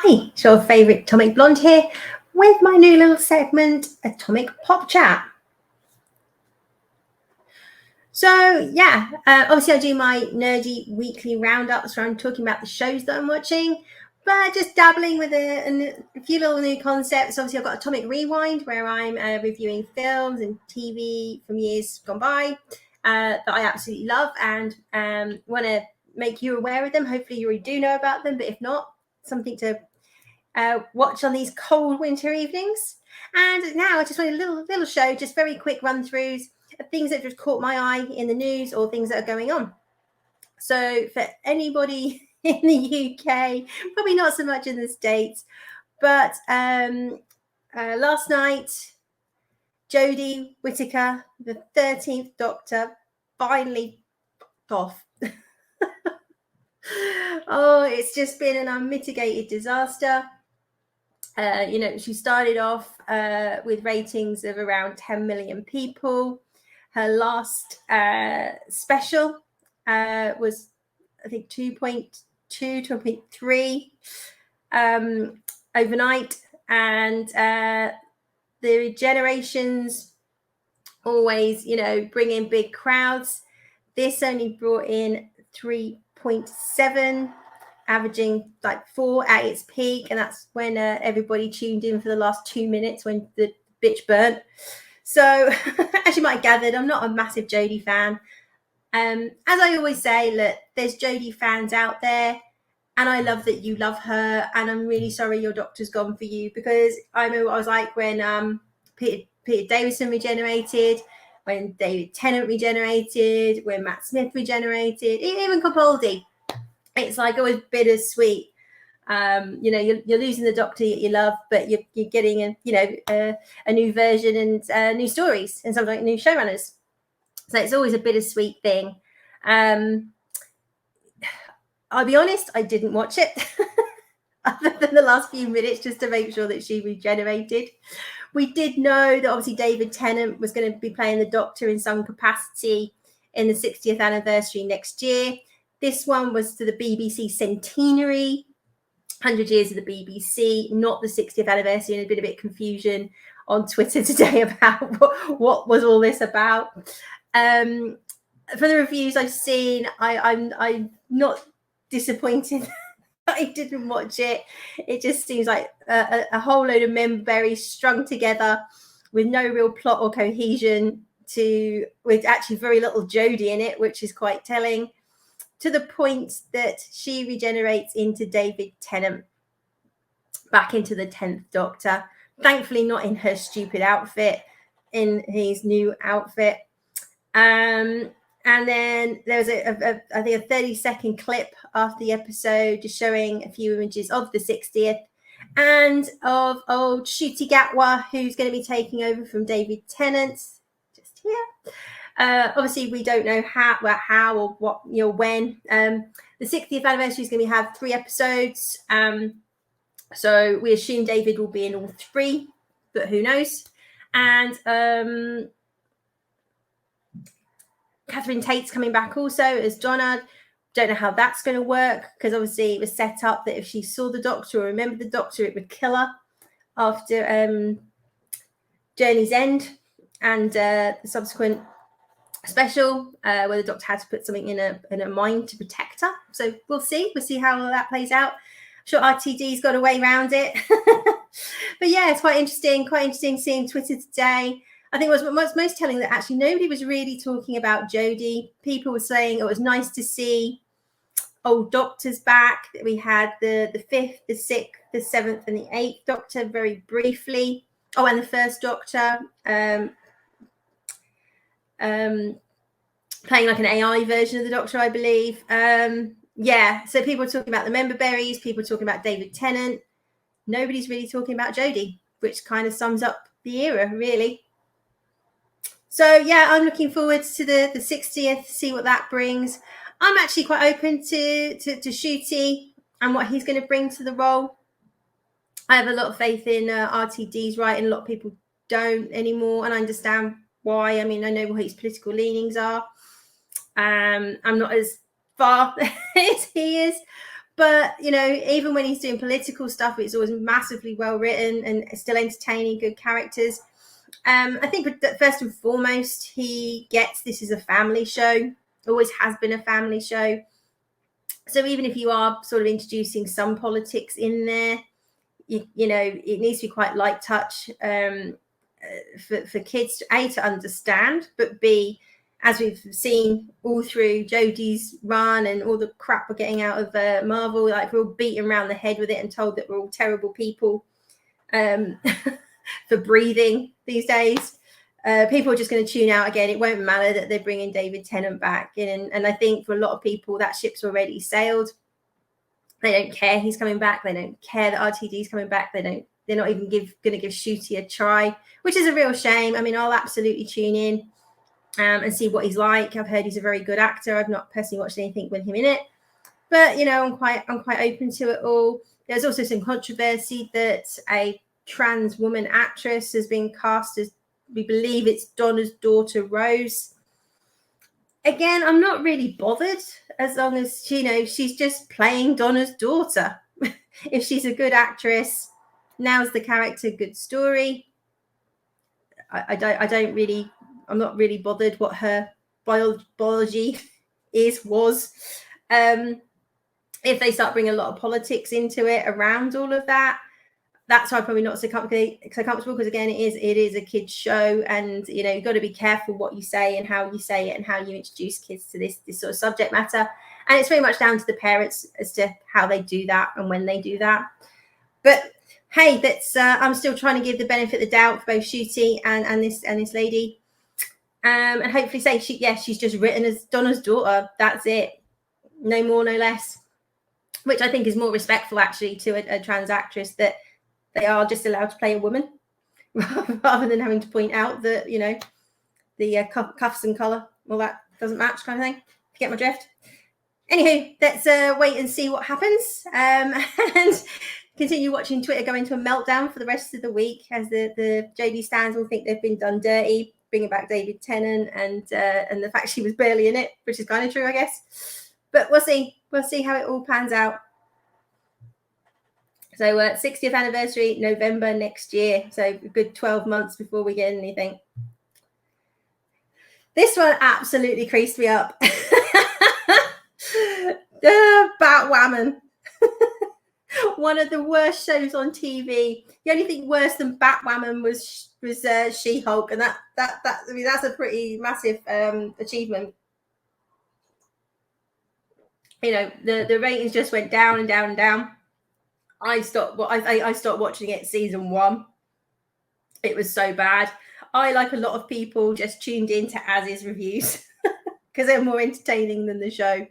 Hi, it's your favourite Atomic Blonde here with my new little segment, Atomic Pop Chat. So yeah, obviously I do my nerdy weekly roundups where I'm talking about the shows that I'm watching, but just dabbling with a few little new concepts. Obviously I've got Atomic Rewind where I'm reviewing films and TV from years gone by that I absolutely love and want to make you aware of them. Hopefully you already do know about them, but if not, something to watch on these cold winter evenings. And now I just want a little show, just very quick run-throughs of things that just caught my eye in the news or things that are going on. So for anybody in the UK, probably not so much in the States, but last night, Jodie Whittaker, the 13th Doctor, finally off. Oh, it's just been an unmitigated disaster. She started off with ratings of around 10 million people. Her last special was, I think, 2.2, 2.3 overnight. And the generations always, bring in big crowds. This only brought in 3.7, averaging like 4 at its peak, and that's when everybody tuned in for the last 2 minutes when the bitch burnt. So as you might have gathered, I'm not a massive Jodie fan. As I always say, look, there's Jodie fans out there, and I love that you love her, and I'm really sorry your doctor's gone for you, because I know what I was like when Peter Davison regenerated, when David Tennant regenerated, when Matt Smith regenerated, even Capaldi. It's like always bittersweet. You're losing the doctor you love, but you're getting a new version and new stories and something like new showrunners. So it's always a bittersweet thing. I'll be honest, I didn't watch it other than the last few minutes just to make sure that she regenerated. We did know that obviously David Tennant was going to be playing the Doctor in some capacity in the 60th anniversary next year. This one was to the BBC centenary, 100 years of the BBC, not the 60th anniversary, and there's been a bit of confusion on Twitter today about what was all this about. From the reviews I've seen, I'm not disappointed. I didn't watch it. It just seems like a whole load of member berries strung together with no real plot or cohesion, with actually very little Jodie in it, which is quite telling, to the point that she regenerates into David Tennant, back into the 10th Doctor. Thankfully not in her stupid outfit, in his new outfit. And then there was I think a 30-second clip after the episode just showing a few images of the 60th and of old Ncuti Gatwa, who's going to be taking over from David Tennant. Just here. Obviously, we don't know how or what, when. The 60th anniversary is going to have 3 episodes. So we assume David will be in all 3, but who knows? And Catherine Tate's coming back also as Donna. Don't know how that's going to work, because obviously it was set up that if she saw the Doctor or remembered the Doctor, it would kill her after Journey's End and the subsequent special where the Doctor had to put something in a mind to protect her. So we'll see how that plays out. I'm sure RTD's got a way around it. But yeah, it's quite interesting seeing Twitter today. I think it was most telling that actually nobody was really talking about Jodie. People were saying it was nice to see old Doctors back. We had the 5th, the 6th, the 7th, and the 8th Doctor very briefly. Oh, and the first Doctor playing like an AI version of the Doctor, I believe. So people are talking about the member berries, people are talking about David Tennant. Nobody's really talking about Jodie, which kind of sums up the era, really. So yeah, I'm looking forward to the 60th, see what that brings. I'm actually quite open to Ncuti and what he's going to bring to the role. I have a lot of faith in RTD's writing. A lot of people don't anymore, and I understand why. I mean, I know what his political leanings are. I'm not as far as he is, But, you know, even when he's doing political stuff, it's always massively well written and still entertaining, good characters. I think that first and foremost, he gets this is a family show, always has been a family show. So even if you are sort of introducing some politics in there, you know, it needs to be quite light touch for kids, to understand, but B, as we've seen all through Jodie's run and all the crap we're getting out of Marvel, like we're all beaten around the head with it and told that we're all terrible people for breathing these days. People are just going to tune out again. It won't matter that they're bringing David Tennant back in, and I think for a lot of people that ship's already sailed. They don't care he's coming back. They don't care that RTD's coming back. They're not even going to give Shooty a try, which is a real shame. I mean, I'll absolutely tune in and see what he's like. I've heard he's a very good actor. I've not personally watched anything with him in it, but you know, I'm quite open to it all. There's also some controversy that a trans woman actress has been cast as, we believe it's Donna's daughter Rose. Again, I'm not really bothered as long as, you know, she's just playing Donna's daughter. If she's a good actress, now's the character, good story. I'm not really bothered what her biology was. If they start bringing a lot of politics into it around all of that, that's why I'm probably not so comfortable, because again, it is a kids show, and you know, you've got to be careful what you say and how you say it and how you introduce kids to this sort of subject matter. And it's very much down to the parents as to how they do that and when they do that. But hey, that's I'm still trying to give the benefit of the doubt for both Shooty and this lady, and hopefully say she's just written as Donna's daughter. That's it, no more, no less. Which I think is more respectful actually to a trans actress, that they are just allowed to play a woman rather than having to point out that, you know, the cuffs and collar, all that doesn't match kind of thing. You get my drift? Anywho, let's wait and see what happens, and continue watching Twitter go into a meltdown for the rest of the week as the JD stands will think they've been done dirty, bringing back David Tennant and the fact she was barely in it, which is kind of true, I guess. But we'll see how it all pans out. So 60th anniversary, November next year. So a good 12 months before we get anything. This one absolutely creased me up. Batwoman. One of the worst shows on TV. The only thing worse than Batwoman was She-Hulk, and that's a pretty massive achievement. You know, the ratings just went down and down and down. I stopped watching it season 1. It was so bad. I, like a lot of people, just tuned into Az's reviews because they're more entertaining than the show.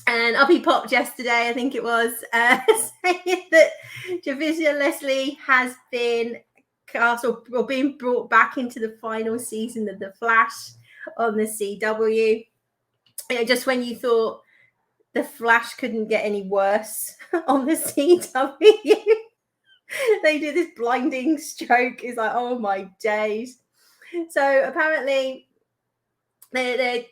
And Uppy popped yesterday, I think it was, saying that Javicia Leslie has been cast or being brought back into the final season of The Flash on the CW. You know, just when you thought The Flash couldn't get any worse on the CW, they do this blinding stroke. It's like, oh my days. So apparently they're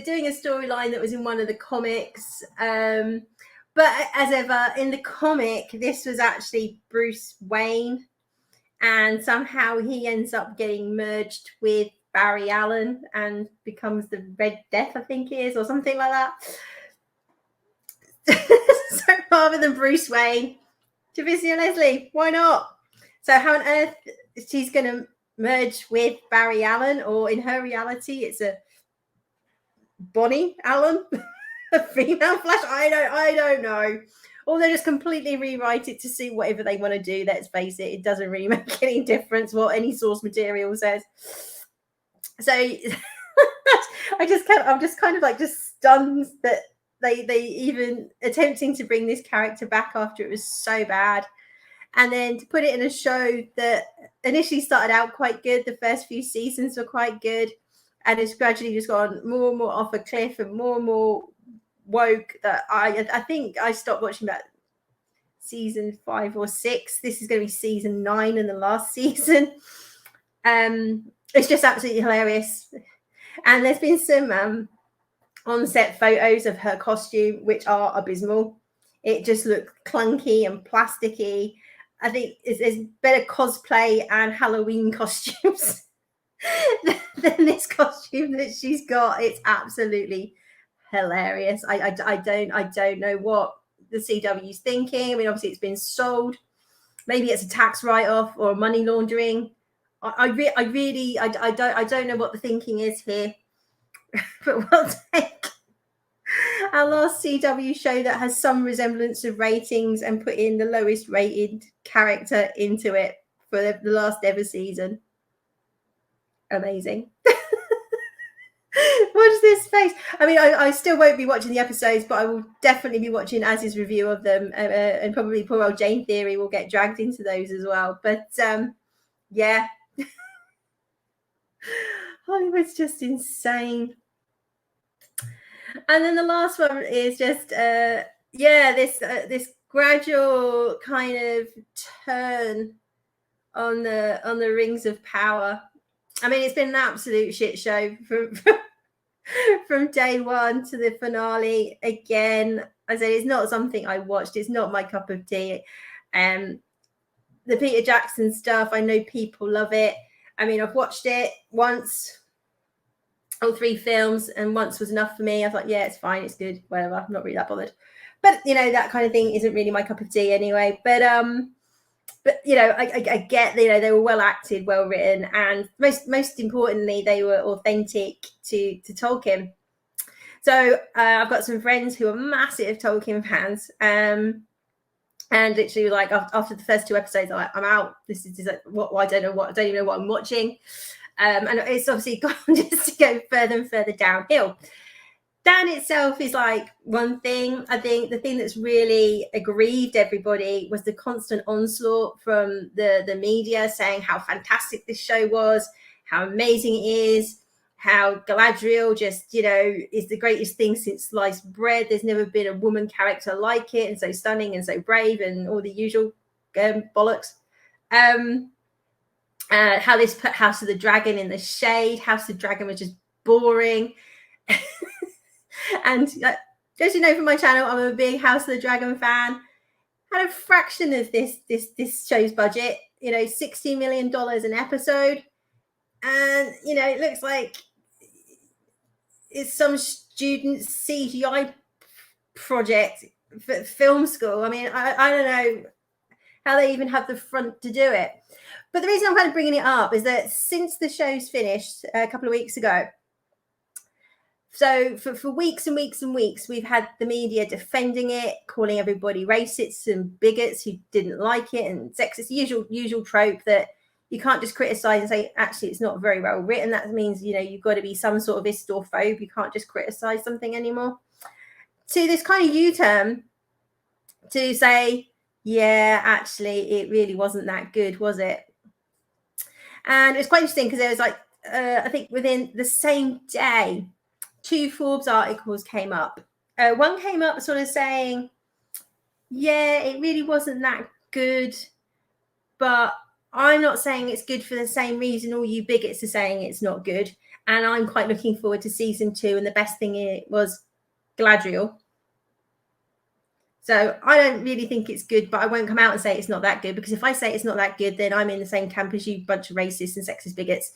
doing a storyline that was in one of the comics, but as ever in the comic, this was actually Bruce Wayne, and somehow he ends up getting merged with Barry Allen and becomes the Red Death, I think it is, or something like that. So rather than Bruce Wayne, Javicia Leslie, why not? So how on earth she's going to merge with Barry Allen, or in her reality it's a Bonnie Allen, a female Flash? I don't know. Or they just completely rewrite it to suit whatever they want to do. Let's face it, it doesn't really make any difference what any source material says. So I'm just kind of like just stunned that they even attempting to bring this character back after it was so bad, and then to put it in a show that initially started out quite good. The first few seasons were quite good, and it's gradually just gone more and more off a cliff and more woke, that I think I stopped watching that season 5 or 6. This is going to be season 9 and the last season. It's just absolutely hilarious. And there's been some on-set photos of her costume which are abysmal. It just looked clunky and plasticky. I think there's better cosplay and Halloween costumes than this costume that she's got. It's absolutely hilarious. I don't know what the CW's thinking. I mean, obviously it's been sold. Maybe it's a tax write-off or money laundering. I don't know what the thinking is here, but we'll take our last CW show that has some resemblance of ratings and put in the lowest rated character into it for the last ever season. Amazing. Watch this space. I mean, I still won't be watching the episodes, but I will definitely be watching Az's review of them, and probably poor old Jane Theory will get dragged into those as well. But yeah, Hollywood's just insane. And then the last one is just this gradual kind of turn on the Rings of Power. I mean, it's been an absolute shit show from day one to the finale. Again, I said it's not something I watched. It's not my cup of tea. The Peter Jackson stuff, I know people love it. I mean, I've watched it once, all 3 films, and once was enough for me. I thought, yeah, it's fine, it's good, whatever. I'm not really that bothered. But that kind of thing isn't really my cup of tea anyway. But I get, they were well acted, well written, and most importantly, they were authentic to Tolkien. So I've got some friends who are massive Tolkien fans, and literally, like, after the first 2 episodes, I'm like, I'm out. This is what I don't know what I don't even know what I'm watching. And it's obviously gone just to go further and further downhill. Dan itself is like one thing. I think the thing that's really aggrieved everybody was the constant onslaught from the media saying how fantastic this show was, how amazing it is, how Galadriel just, is the greatest thing since sliced bread. There's never been a woman character like it, and so stunning and so brave and all the usual bollocks. How this put House of the Dragon in the shade. House of the Dragon was just boring. And as you know from my channel, I'm a big House of the Dragon fan. Had a fraction of this show's budget, $60 million an episode. And, it looks like it's some student CGI project for film school. I mean, I don't know how they even have the front to do it. But the reason I'm kind of bringing it up is that since the show's finished a couple of weeks ago, so for weeks and weeks and weeks, we've had the media defending it, calling everybody racists and bigots who didn't like it and sexist, usual trope that you can't just criticize and say, actually, it's not very well written. That means, you've got to be some sort of ist or phobe. You can't just criticize something anymore. To this kind of U-turn to say, yeah, actually, it really wasn't that good, was it? And it was quite interesting because there was like, I think within the same day, 2 Forbes articles came up. One came up sort of saying, yeah, it really wasn't that good, but I'm not saying it's good for the same reason all you bigots are saying it's not good. And I'm quite looking forward to season 2. And the best thing it was Galadriel. So I don't really think it's good, but I won't come out and say it's not that good, because if I say it's not that good, then I'm in the same camp as you bunch of racists and sexist bigots,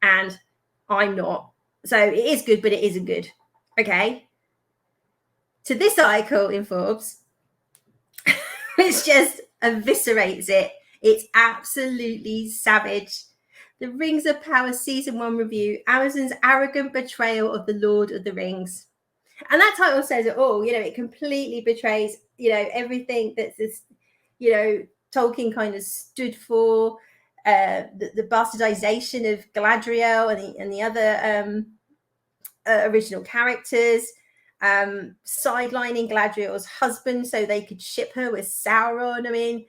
and I'm not. So it is good, but it isn't good. Okay. To this article in Forbes, which just eviscerates it. It's absolutely savage. The Rings of Power Season 1 review, Amazon's arrogant betrayal of the Lord of the Rings. And that title says it all. It completely betrays, everything that this, Tolkien kind of stood for, the bastardization of Galadriel and the other original characters, sidelining Galadriel's husband so they could ship her with Sauron. I mean,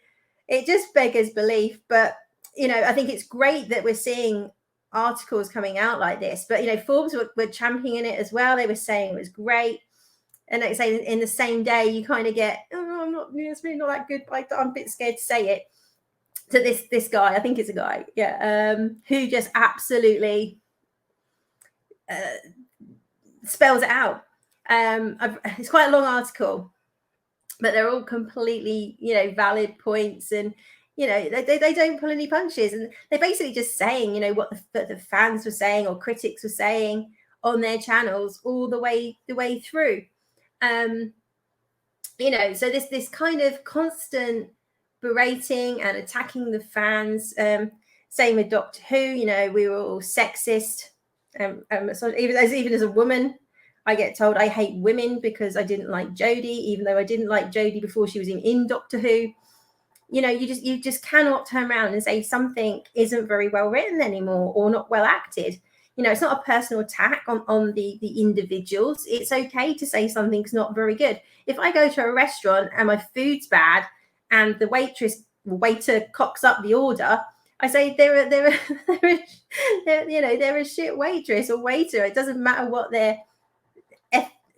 it just beggars belief. But, I think it's great that we're seeing articles coming out like this. But, Forbes were championing it as well. They were saying it was great. And like I say, in the same day, you kind of get, it's really not that good, but I'm a bit scared to say it. To this guy, I think it's a guy, who just absolutely spells it out. It's quite a long article, but they're all completely, valid points, and they don't pull any punches, and they're basically just saying, what the fans were saying or critics were saying on their channels all the way through. So this kind of constant berating and attacking the fans. Same with Doctor Who. We were all sexist. So even as a woman, I get told I hate women because I didn't like Jodie, even though I didn't like Jodie before she was in Doctor Who. You just cannot turn around and say something isn't very well written anymore or not well acted. It's not a personal attack on the individuals. It's okay to say something's not very good. If I go to a restaurant and my food's bad and the waiter cocks up the order, I say they're a shit waitress or waiter. It doesn't matter what where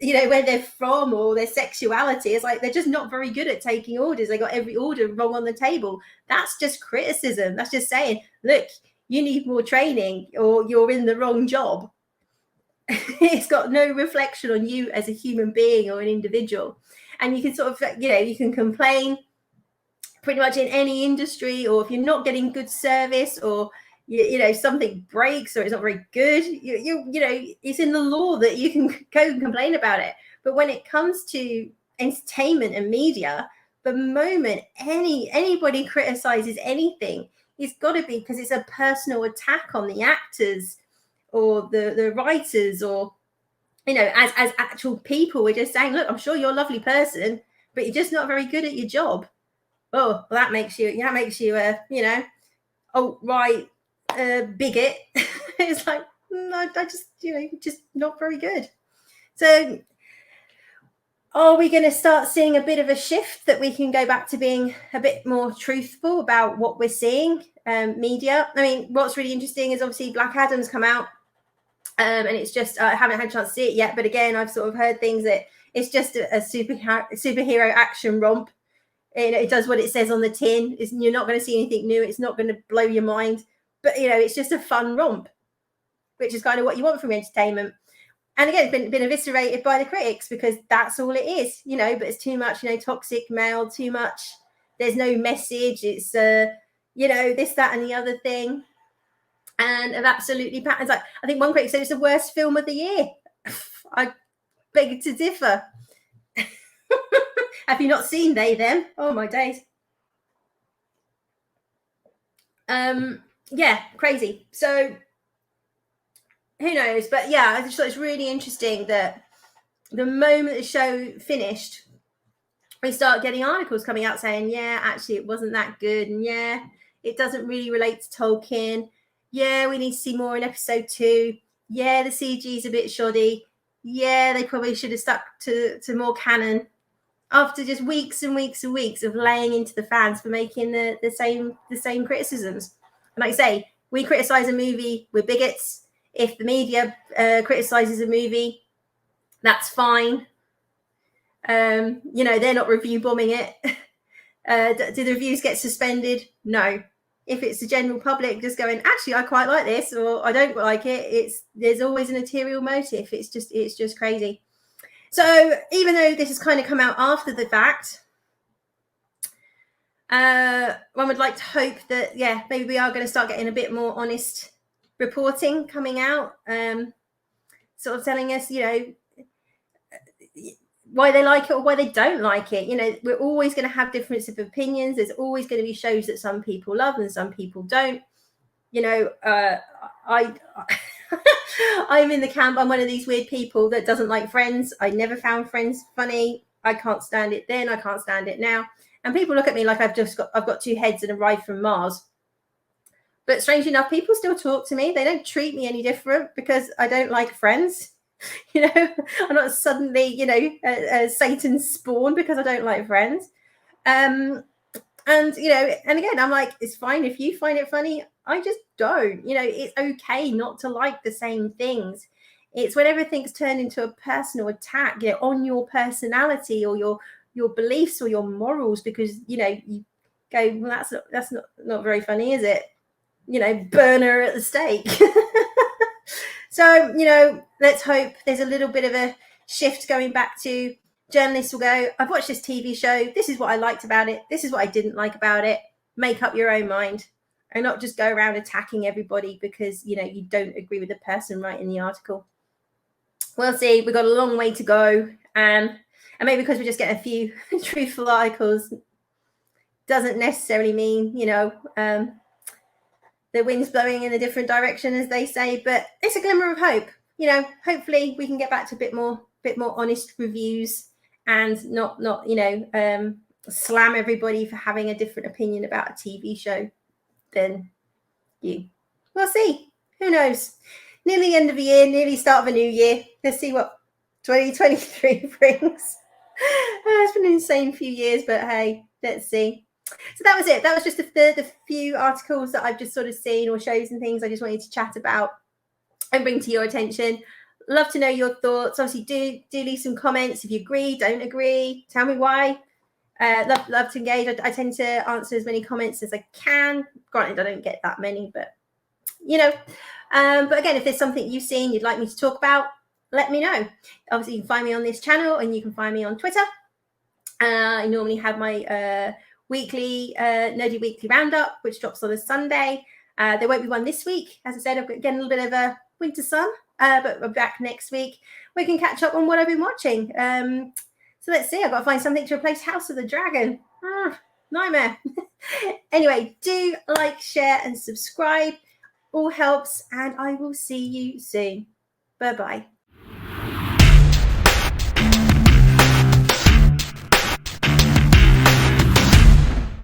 they're from or their sexuality. It's like they're just not very good at taking orders. They got every order wrong on the table. That's just criticism. That's just saying, look, you need more training or you're in the wrong job. It's got no reflection on you as a human being or an individual. And you can sort of, you can complain pretty much in any industry, or if you're not getting good service, or something breaks or it's not very good, it's in the law that you can go and complain about it. But when it comes to entertainment and media, the moment anybody criticizes anything, it's got to be because it's a personal attack on the actors or the writers, or as actual people. We're just saying, look, I'm sure you're a lovely person, but you're just not very good at your job. Oh, well, that makes you alt-right bigot. It's like, no, I just just not very good. So are we going to start seeing a bit of a shift that we can go back to being a bit more truthful about what we're seeing? Media. I mean, what's really interesting is obviously Black Adam's come out, and it's just I haven't had a chance to see it yet, but again, I've sort of heard things that it's just a superhero action romp. It does what it says on the tin. You're not going to see anything new. It's not going to blow your mind, but it's just a fun romp, which is kind of what you want from entertainment. And again, it's been eviscerated by the critics because that's all it is, but it's too much, toxic male, too much. There's no message. It's, this, that, and the other thing. And of absolutely patterns. Like, I think one critic said it's the worst film of the year. I beg to differ. Have you not seen They, Them? Oh, my days. Yeah, crazy. So who knows? But yeah, I just thought it's really interesting that the moment the show finished, we start getting articles coming out saying, yeah, actually it wasn't that good, and yeah, it doesn't really relate to Tolkien. Yeah, we need to see more in episode 2. Yeah, the CG is a bit shoddy. Yeah, they probably should have stuck to more canon. After just weeks and weeks and weeks of laying into the fans for making the same criticisms. And like I say, we criticize a movie, we're bigots. If the media criticizes a movie, that's fine. They're not review bombing it. Do the reviews get suspended? No. If it's the general public just going, actually, I quite like this, or I don't like it, there's always an ulterior motive. It's just crazy. So even though this has kind of come out after the fact, one would like to hope that, yeah, maybe we are going to start getting a bit more honest reporting coming out, sort of telling us, why they like it or why they don't like it. We're always going to have difference of opinions. There's always going to be shows that some people love and some people don't. I'm in the camp. I'm one of these weird people that doesn't like Friends. I never found Friends funny. I can't stand it then. I can't stand it now. And people look at me like I've got 2 heads and arrived from Mars. But strangely enough, people still talk to me. They don't treat me any different because I don't like Friends. I'm not suddenly, Satan's spawn because I don't like Friends. And again, I'm like, it's fine if you find it funny. I just don't. It's okay not to like the same things. It's when everything's turned into a personal attack, on your personality or your beliefs or your morals, because you go, well, that's not very funny, is it? Burner at the stake. So let's hope there's a little bit of a shift going back to journalists will go, I've watched this TV show. This is what I liked about it. This is what I didn't like about it. Make up your own mind and not just go around attacking everybody because, you don't agree with the person writing the article. We'll see. We've got a long way to go. And maybe because we're just getting a few truthful articles doesn't necessarily mean, the wind's blowing in a different direction, as they say, but it's a glimmer of hope. Hopefully we can get back to a bit more honest reviews and not slam everybody for having a different opinion about a TV show than you. We'll see. Who knows? Nearly end of the year, nearly start of a new year. Let's see what 2023 brings. It's been an insane few years, but hey, let's see. So that was it. That was just the few articles that I've just sort of seen, or shows and things I just wanted to chat about and bring to your attention. Love to know your thoughts. Obviously, do leave some comments if you agree, don't agree. Tell me why. Love to engage. I tend to answer as many comments as I can. Granted, I don't get that many, but but again, if there's something you've seen you'd like me to talk about, let me know. Obviously, you can find me on this channel and you can find me on Twitter. I normally have my weekly Nerdy Weekly Roundup, which drops on a Sunday. There won't be one this week. As I said, I've got getting a little bit of a winter sun, but we're back next week. We can catch up on what I've been watching. So let's see. I've got to find something to replace House of the Dragon. Nightmare. Anyway, do like, share, and subscribe. All helps, and I will see you soon. Bye-bye.